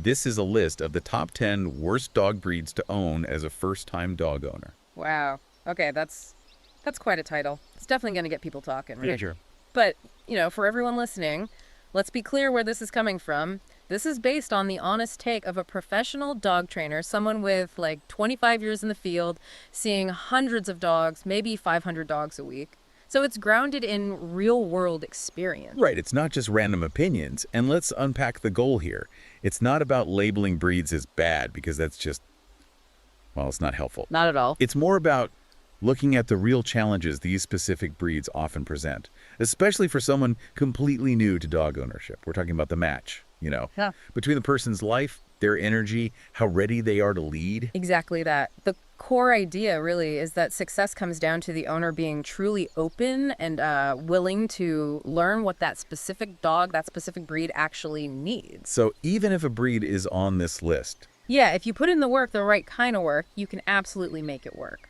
This is a list of the top 10 worst dog breeds to own as a first-time dog owner. Wow. Okay, that's quite a title. It's definitely going to get people talking, right? Yeah, sure. But, for everyone listening, let's be clear where this is coming from. This is based on the honest take of a professional dog trainer, someone with like 25 years in the field, seeing hundreds of dogs, maybe 500 dogs a week. So it's grounded in real-world experience. Right, it's not just random opinions. And let's unpack the goal here. It's not about labeling breeds as bad because that's just, well, it's not helpful. Not at all. It's more about looking at the real challenges these specific breeds often present, especially for someone completely new to dog ownership. We're talking about the match, Yeah. between the person's life, their energy, how ready they are to lead. Exactly that. The core idea really is that success comes down to the owner being truly open and willing to learn what that specific dog, that specific breed actually needs. So even if a breed is on this list, Yeah, if you put in the work, the right kind of work, you can absolutely make it work.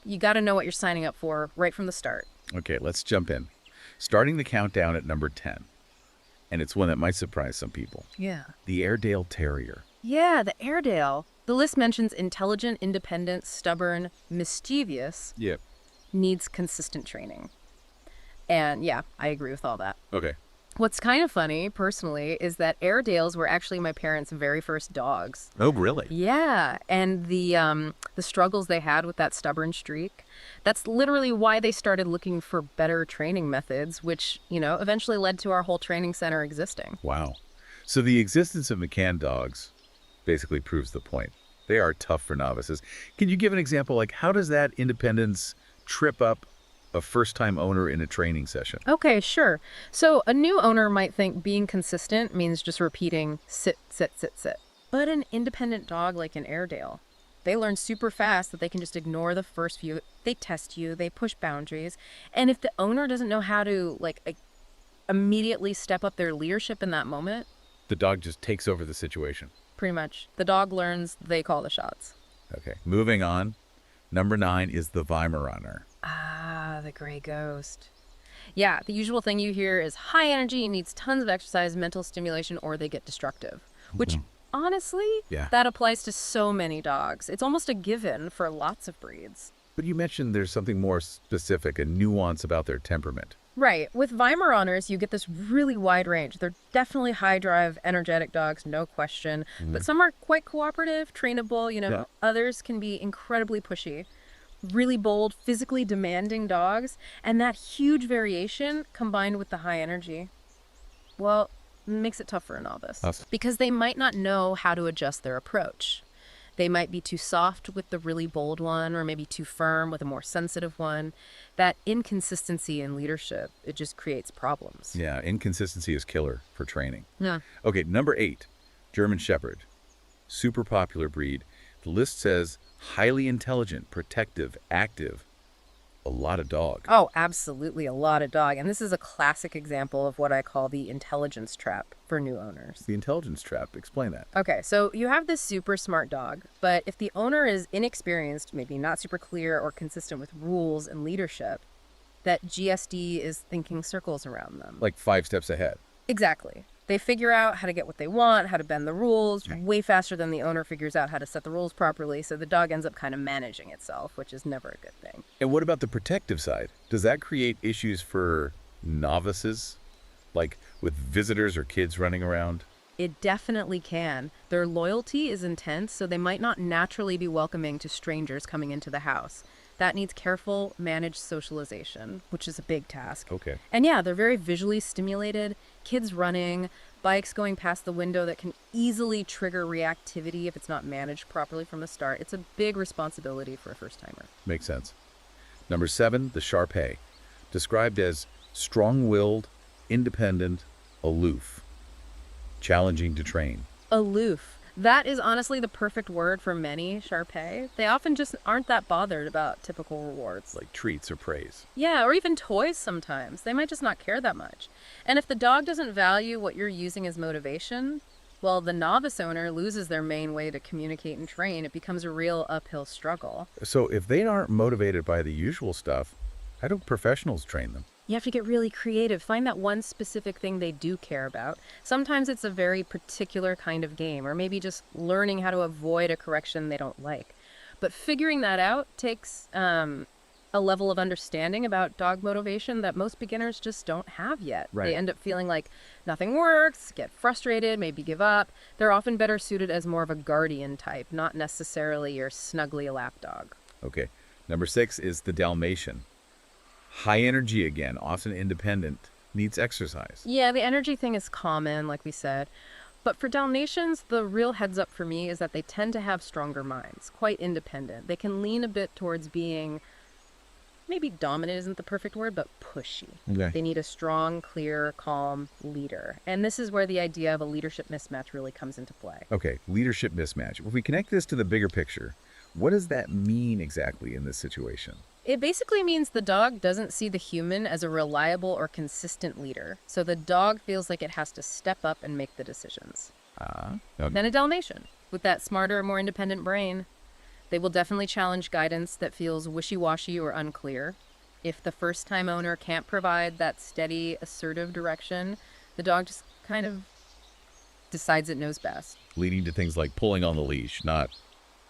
You got to know what you're signing up for right from the start. okay, let's jump in. Starting the countdown at number 10. And it's one that might surprise some people. Yeah. The Airedale Terrier. Yeah, the Airedale. The list mentions intelligent, independent, stubborn, mischievous, Yep. needs consistent training. And yeah, I agree with all that. Okay. What's kind of funny, personally, is that Airedales were actually my parents' very first dogs. Oh, really? Yeah, and the struggles they had with that stubborn streak, that's literally why they started looking for better training methods, which, eventually led to our whole training center existing. Wow. So the existence of McCann dogs basically proves the point. They are tough for novices. Can you give an example? Like, how does that independence trip up a first-time owner in a training session? Okay, sure. So a new owner might think being consistent means just repeating sit, sit, sit, sit. But an independent dog like an Airedale, they learn super fast that they can just ignore the first few. They test you, they push boundaries. And if the owner doesn't know how to immediately step up their leadership in that moment, The dog just takes over the situation. pretty much the dog learns they call the shots. Okay, moving on. Number 9 is the Weimaraner. Ah, the gray ghost. Yeah, the usual thing you hear is high energy, needs tons of exercise, mental stimulation, or they get destructive. Which, honestly, Yeah. that applies to so many dogs. It's almost a given for lots of breeds. But you mentioned there's something more specific, a nuance about their temperament. Right. With Weimaraners, you get this really wide range. They're definitely high drive, energetic dogs, no question. But some are quite cooperative, trainable, Yeah. Others can be incredibly pushy. Really bold, physically demanding dogs. And that huge variation combined with the high energy, well, makes it tough for a novice. Because they might not know how to adjust their approach. They might be too soft with the really bold one, or maybe too firm with a more sensitive one. That inconsistency in leadership, it just creates problems. Yeah, inconsistency is killer for training. Yeah. Okay, number 8, German Shepherd. Super popular breed. The list says highly intelligent, protective, active. A lot of dog. Oh, absolutely a lot of dog. And this is a classic example of what I call the intelligence trap for new owners. The intelligence trap. Explain that. Okay, so you have this super smart dog, but if the owner is inexperienced, maybe not super clear or consistent with rules and leadership, that GSD is thinking circles around them. Like 5 steps ahead. Exactly. They figure out how to get what they want, how to bend the rules, way faster than the owner figures out how to set the rules properly, so the dog ends up kind of managing itself, which is never a good thing. And what about the protective side? Does that create issues for novices? Like with visitors or kids running around? It definitely can. Their loyalty is intense, so they might not naturally be welcoming to strangers coming into the house. That needs careful, managed socialization, which is a big task. Okay. And yeah, they're very visually stimulated, kids running, bikes going past the window that can easily trigger reactivity if it's not managed properly from the start. It's a big responsibility for a first-timer. Makes sense. Number 7, the Shar-Pei. Described as strong-willed, independent, aloof. Challenging to train. Aloof. That is honestly the perfect word for many Shar-Pei. They often just aren't that bothered about typical rewards. Like treats or praise. Yeah, or even toys sometimes. They might just not care that much. And if the dog doesn't value what you're using as motivation, well, the novice owner loses their main way to communicate and train. It becomes a real uphill struggle. So if they aren't motivated by the usual stuff, how do professionals train them? You have to get really creative. Find that one specific thing they do care about. Sometimes it's a very particular kind of game, or maybe just learning how to avoid a correction they don't like. But figuring that out takes a level of understanding about dog motivation that most beginners just don't have yet. Right. They end up feeling like nothing works, get frustrated, maybe give up. They're often better suited as more of a guardian type, not necessarily your snuggly lap dog. Okay. Number 6 is the Dalmatian. High energy again, often independent, needs exercise. Yeah, the energy thing is common, like we said. But for Dalmatians, the real heads up for me is that they tend to have stronger minds, quite independent. They can lean a bit towards being, maybe dominant isn't the perfect word, but pushy. Okay. They need a strong, clear, calm leader. And this is where the idea of a leadership mismatch really comes into play. Okay, leadership mismatch. If we connect this to the bigger picture, what does that mean exactly in this situation? It basically means the dog doesn't see the human as a reliable or consistent leader. So the dog feels like it has to step up and make the decisions. Now, Then a Dalmatian, with that smarter, more independent brain. They will definitely challenge guidance that feels wishy-washy or unclear. If the first-time owner can't provide that steady, assertive direction, the dog just kind of decides it knows best. leading to things like pulling on the leash, not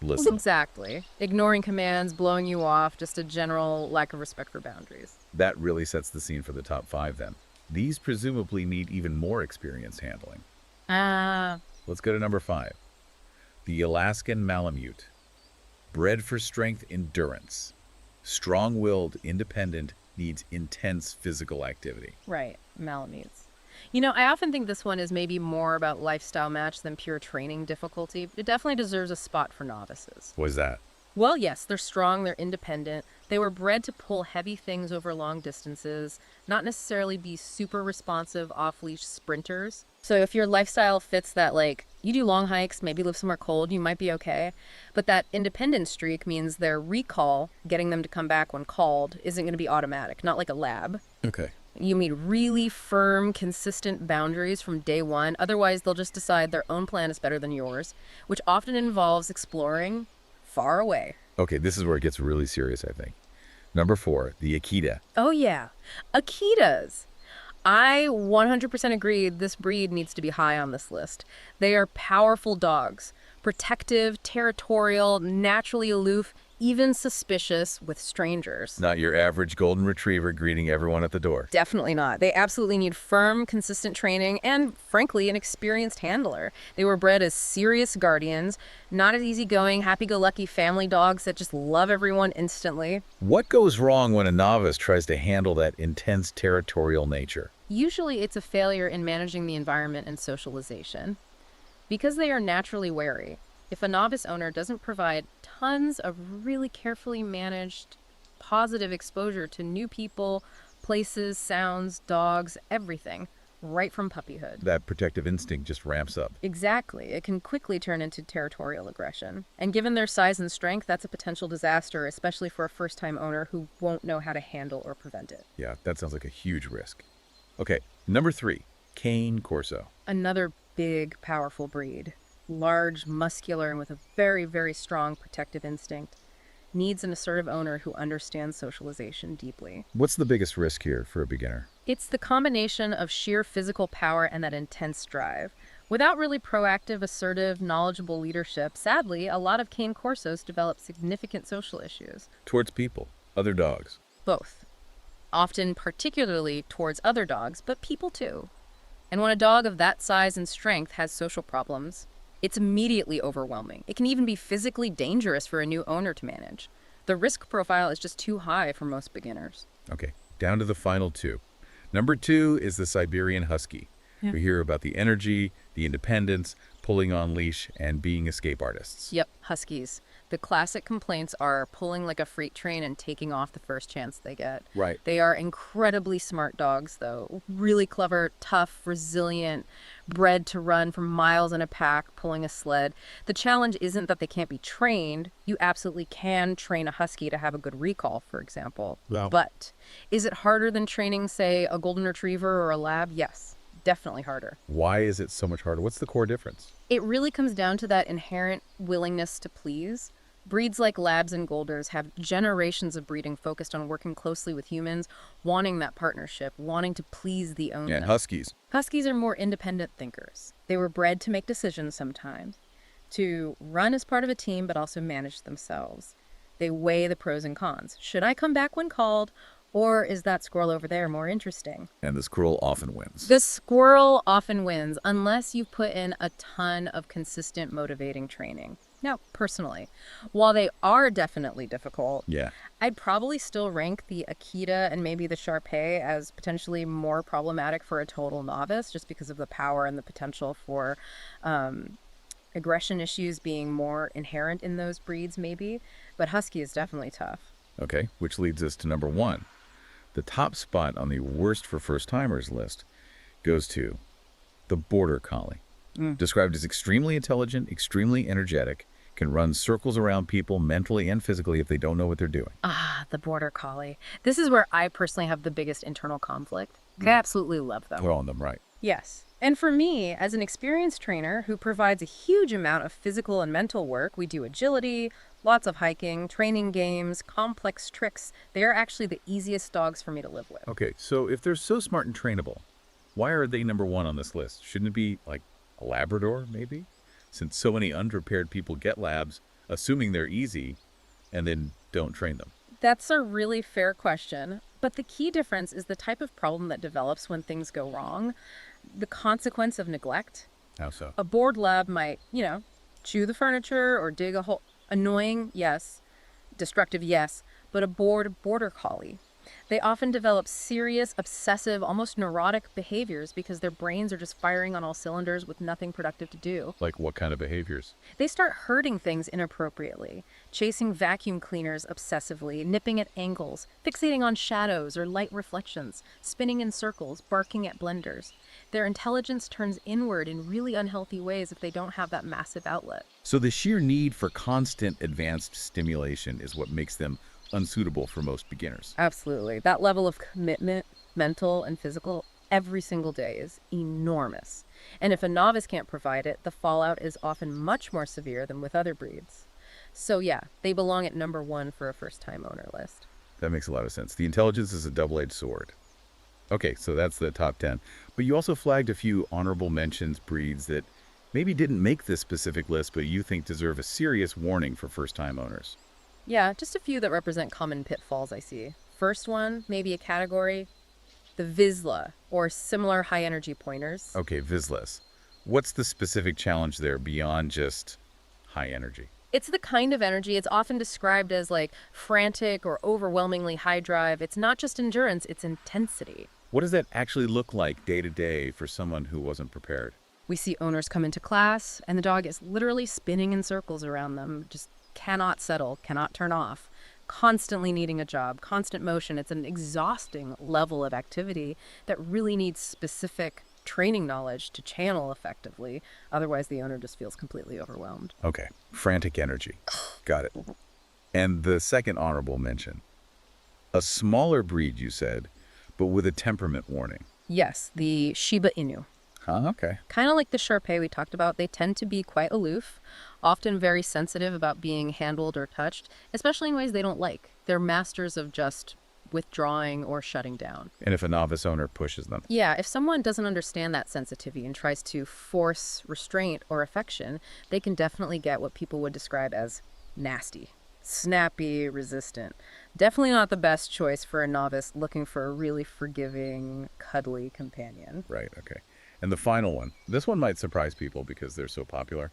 listening. Exactly. Ignoring commands, blowing you off, just a general lack of respect for boundaries. That really sets the scene for the top 5 then. These presumably need even more experience handling. Let's go to number 5. The Alaskan Malamute. Bred for strength endurance. Strong-willed, independent, needs intense physical activity. Right, Malamutes. You know, I often think this one is maybe more about lifestyle match than pure training difficulty. It definitely deserves a spot for novices. What is that? Well, yes, they're strong, they're independent. They were bred to pull heavy things over long distances, not necessarily be super responsive off-leash sprinters. So if your lifestyle fits that, like, you do long hikes, maybe live somewhere cold, you might be okay. But that independent streak means their recall, getting them to come back when called, isn't going to be automatic, not like a lab. Okay. You need really firm, consistent boundaries from day one. Otherwise, they'll just decide their own plan is better than yours, which often involves exploring far away. Okay, this is where it gets really serious, I think. Number 4, the Akita. Oh, yeah. Akitas. I 100% agree this breed needs to be high on this list. They are powerful dogs, protective, territorial, naturally aloof, even suspicious with strangers. Not your average golden retriever greeting everyone at the door. Definitely not. They absolutely need firm, consistent training and, frankly, an experienced handler. They were bred as serious guardians, not as easygoing, happy-go-lucky family dogs that just love everyone instantly. What goes wrong when a novice tries to handle that intense territorial nature? Usually it's a failure in managing the environment and socialization. Because they are naturally wary, if a novice owner doesn't provide tons of really carefully managed, positive exposure to new people, places, sounds, dogs, everything, right from puppyhood. That protective instinct just ramps up. Exactly. It can quickly turn into territorial aggression. And given their size and strength, that's a potential disaster, especially for a first-time owner who won't know how to handle or prevent it. Yeah, that sounds like a huge risk. Okay, number 3, Cane Corso. Another big, powerful breed. Large, muscular, and with a very, very strong protective instinct. Needs an assertive owner who understands socialization deeply. What's the biggest risk here for a beginner? It's the combination of sheer physical power and that intense drive. Without really proactive, assertive, knowledgeable leadership, sadly, a lot of cane corsos develop significant social issues. Towards people, other dogs. Both. Often particularly towards other dogs, but people too. And when a dog of that size and strength has social problems, it's immediately overwhelming. It can even be physically dangerous for a new owner to manage. The risk profile is just too high for most beginners. Okay, down to the final 2. Number 2 is the Siberian Husky. Yeah. We hear about the energy, the independence, pulling on leash, and being escape artists. Yep, Huskies. The classic complaints are pulling like a freight train and taking off the first chance they get. Right. They are incredibly smart dogs, though. Really clever, tough, resilient, bred to run for miles in a pack, pulling a sled. The challenge isn't that they can't be trained. You absolutely can train a Husky to have a good recall, for example. Wow. But is it harder than training, say, a Golden Retriever or a Lab? Yes, definitely harder. Why is it so much harder? What's the core difference? It really comes down to that inherent willingness to please. Breeds like Labs and Golders have generations of breeding focused on working closely with humans, wanting that partnership, wanting to please the owner. And Huskies. Huskies are more independent thinkers. They were bred to make decisions sometimes, to run as part of a team but also manage themselves. They weigh the pros and cons. Should I come back when called, or is that squirrel over there more interesting? And the squirrel often wins. The squirrel often wins unless you put in a ton of consistent motivating training. Now, personally, while they are definitely difficult, Yeah. I'd probably still rank the Akita and maybe the Shar-Pei as potentially more problematic for a total novice, just because of the power and the potential for aggression issues being more inherent in those breeds, maybe. But Husky is definitely tough. Okay, which leads us to number 1. The top spot on the worst for first-timers list goes to the Border Collie. Described as extremely intelligent, extremely energetic, can run circles around people mentally and physically if they don't know what they're doing. Ah, the Border Collie. This is where I personally have the biggest internal conflict. I absolutely love them. We're on them, right? Yes. And for me, as an experienced trainer who provides a huge amount of physical and mental work, we do agility, lots of hiking, training games, complex tricks. They are actually the easiest dogs for me to live with. Okay, so if they're so smart and trainable, why are they number 1 on this list? Shouldn't it be like a Labrador, maybe? Since so many unprepared people get labs, assuming they're easy, and then don't train them. That's a really fair question. But the key difference is the type of problem that develops when things go wrong, the consequence of neglect. How so? A bored lab might, chew the furniture or dig a hole. Annoying, yes. Destructive, yes. But a bored Border Collie, they often develop serious, obsessive, almost neurotic behaviors because their brains are just firing on all cylinders with nothing productive to do. Like what kind of behaviors? They start hurting things inappropriately, chasing vacuum cleaners obsessively, nipping at angles, fixating on shadows or light reflections, spinning in circles, barking at blenders. Their intelligence turns inward in really unhealthy ways if they don't have that massive outlet. So the sheer need for constant advanced stimulation is what makes them unsuitable for most beginners. Absolutely. That level of commitment, mental and physical, every single day is enormous. And if a novice can't provide it, the fallout is often much more severe than with other breeds. So yeah, they belong at number 1 for a first-time owner list. That makes a lot of sense. The intelligence is a double-edged sword. Okay, so that's the top 10. But you also flagged a few honorable mentions breeds that maybe didn't make this specific list, but you think deserve a serious warning for first-time owners. Yeah, just a few that represent common pitfalls I see. First one, maybe a category, the Vizsla, or similar high-energy pointers. Okay, Vizslas. What's the specific challenge there beyond just high energy? It's the kind of energy, it's often described as like frantic or overwhelmingly high drive. It's not just endurance, it's intensity. What does that actually look like day to day for someone who wasn't prepared? We see owners come into class, and the dog is literally spinning in circles around them, just cannot settle, cannot turn off, constantly needing a job, constant motion. It's an exhausting level of activity that really needs specific training knowledge to channel effectively. Otherwise, the owner just feels completely overwhelmed. Okay, frantic energy. Got it. And the second honorable mention, a smaller breed, you said, but with a temperament warning. Yes, the Shiba Inu. Okay. Kind of like the Shar-Pei we talked about, they tend to be quite aloof, often very sensitive about being handled or touched, especially in ways they don't like. They're masters of just withdrawing or shutting down. And if a novice owner pushes them? Yeah, if someone doesn't understand that sensitivity and tries to force restraint or affection, they can definitely get what people would describe as nasty, snappy, resistant. Definitely not the best choice for a novice looking for a really forgiving, cuddly companion. Right, okay. And the final one, this one might surprise people because they're so popular,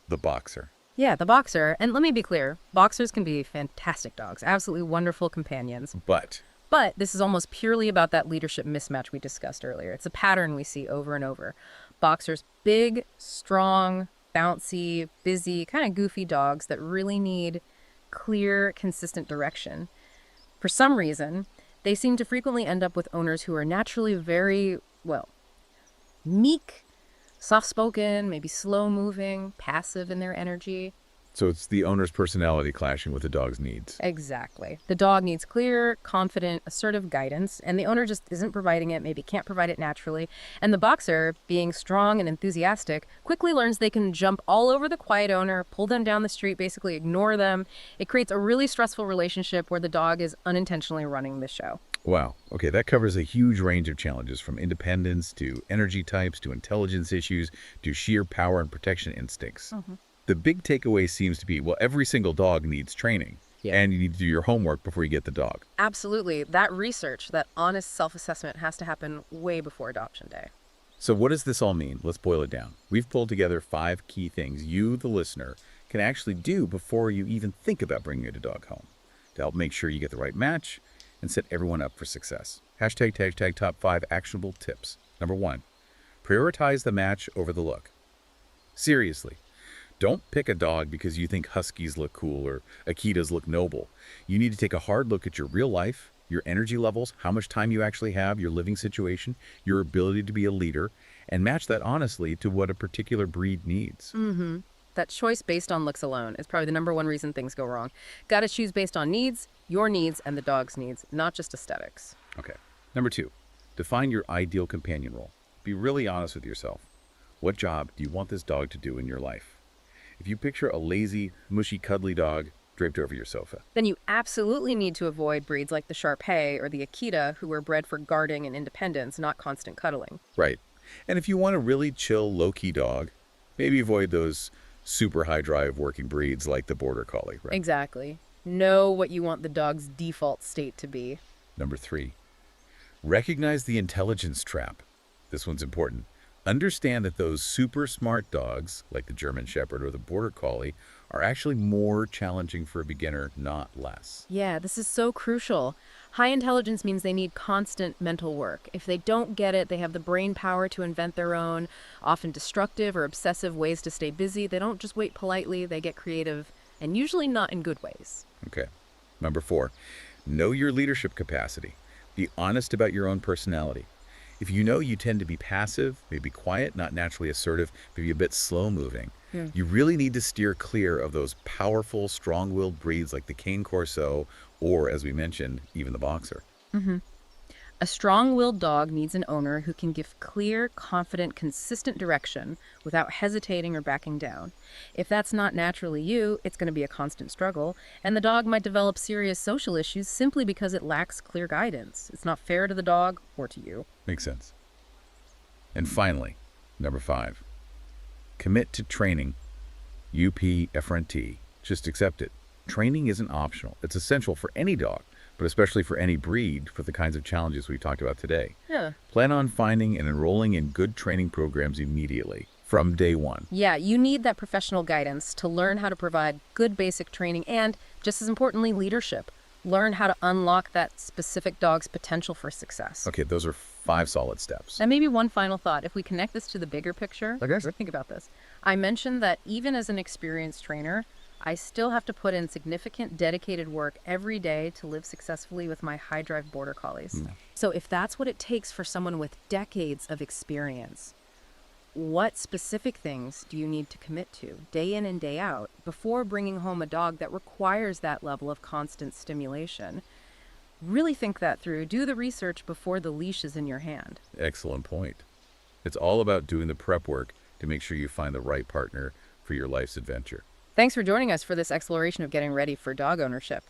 the Boxer. Yeah, the Boxer. And let me be clear, Boxers can be fantastic dogs, absolutely wonderful companions. But This is almost purely about that leadership mismatch we discussed earlier. It's a pattern we see over and over. Boxers, big, strong, bouncy, busy, kind of goofy dogs that really need clear, consistent direction. For some reason, they seem to frequently end up with owners who are naturally very, meek, soft-spoken, maybe slow-moving, passive in their energy. So it's the owner's personality clashing with the dog's needs. Exactly. The dog needs clear, confident, assertive guidance, and the owner just isn't providing it, maybe can't provide it naturally. And the boxer, being strong and enthusiastic, quickly learns they can jump all over the quiet owner, pull them down the street, basically ignore them. It creates a really stressful relationship where the dog is unintentionally running the show. Wow. Okay, that covers a huge range of challenges from independence to energy types to intelligence issues to sheer power and protection instincts. The big takeaway seems to be, well, every single dog needs training. Yeah. And you need to do your homework before you get the dog. Absolutely. That research, that honest self-assessment has to happen way before adoption day. So what does this all mean? Let's boil it down. We've pulled together 5 key things you, the listener, can actually do before you even think about bringing a dog home to help make sure you get the right match and set everyone up for success. #, top 5 actionable tips. Number 1, prioritize the match over the look. Seriously, don't pick a dog because you think Huskies look cool or Akitas look noble. You need to take a hard look at your real life, your energy levels, how much time you actually have, your living situation, your ability to be a leader, and match that honestly to what a particular breed needs. That choice based on looks alone is probably the number one reason things go wrong. Got to choose based on needs, your needs, and the dog's needs, not just aesthetics. Okay. Number 2, define your ideal companion role. Be really honest with yourself. What job do you want this dog to do in your life? If you picture a lazy, mushy, cuddly dog draped over your sofa. Then you absolutely need to avoid breeds like the Shar Pei or the Akita, who were bred for guarding and independence, not constant cuddling. Right. And if you want a really chill, low-key dog, maybe avoid those super high-drive working breeds like the Border Collie, right? Exactly. Know what you want the dog's default state to be. Number 3, recognize the intelligence trap. This one's important. Understand that those super smart dogs, like the German Shepherd or the Border Collie, are actually more challenging for a beginner, not less. Yeah, this is so crucial. High intelligence means they need constant mental work. If they don't get it, they have the brain power to invent their own, often destructive or obsessive ways to stay busy. They don't just wait politely, they get creative, and usually not in good ways. Okay. Number 4, know your leadership capacity. Be honest about your own personality. If you know you tend to be passive, maybe quiet, not naturally assertive, maybe a bit slow-moving, you really need to steer clear of those powerful, strong-willed breeds like the Cane Corso or, as we mentioned, even the Boxer. A strong-willed dog needs an owner who can give clear, confident, consistent direction without hesitating or backing down. If that's not naturally you, it's going to be a constant struggle, and the dog might develop serious social issues simply because it lacks clear guidance. It's not fair to the dog or to you. Makes sense. And finally, number 5, commit to training. UPFRNT. Just accept it. Training isn't optional. It's essential for any dog, but especially for any breed for the kinds of challenges we talked about today. Yeah. Plan on finding and enrolling in good training programs immediately, from day 1. Yeah, you need that professional guidance to learn how to provide good basic training and, just as importantly, leadership. Learn how to unlock that specific dog's potential for success. Okay, those are 5 solid steps. And maybe one final thought. If we connect this to the bigger picture, think about this. I mentioned that even as an experienced trainer, I still have to put in significant dedicated work every day to live successfully with my high drive Border Collies. So if that's what it takes for someone with decades of experience, what specific things do you need to commit to day in and day out before bringing home a dog that requires that level of constant stimulation? Really think that through. Do the research before the leash is in your hand. Excellent point. It's all about doing the prep work to make sure you find the right partner for your life's adventure. Thanks for joining us for this exploration of getting ready for dog ownership.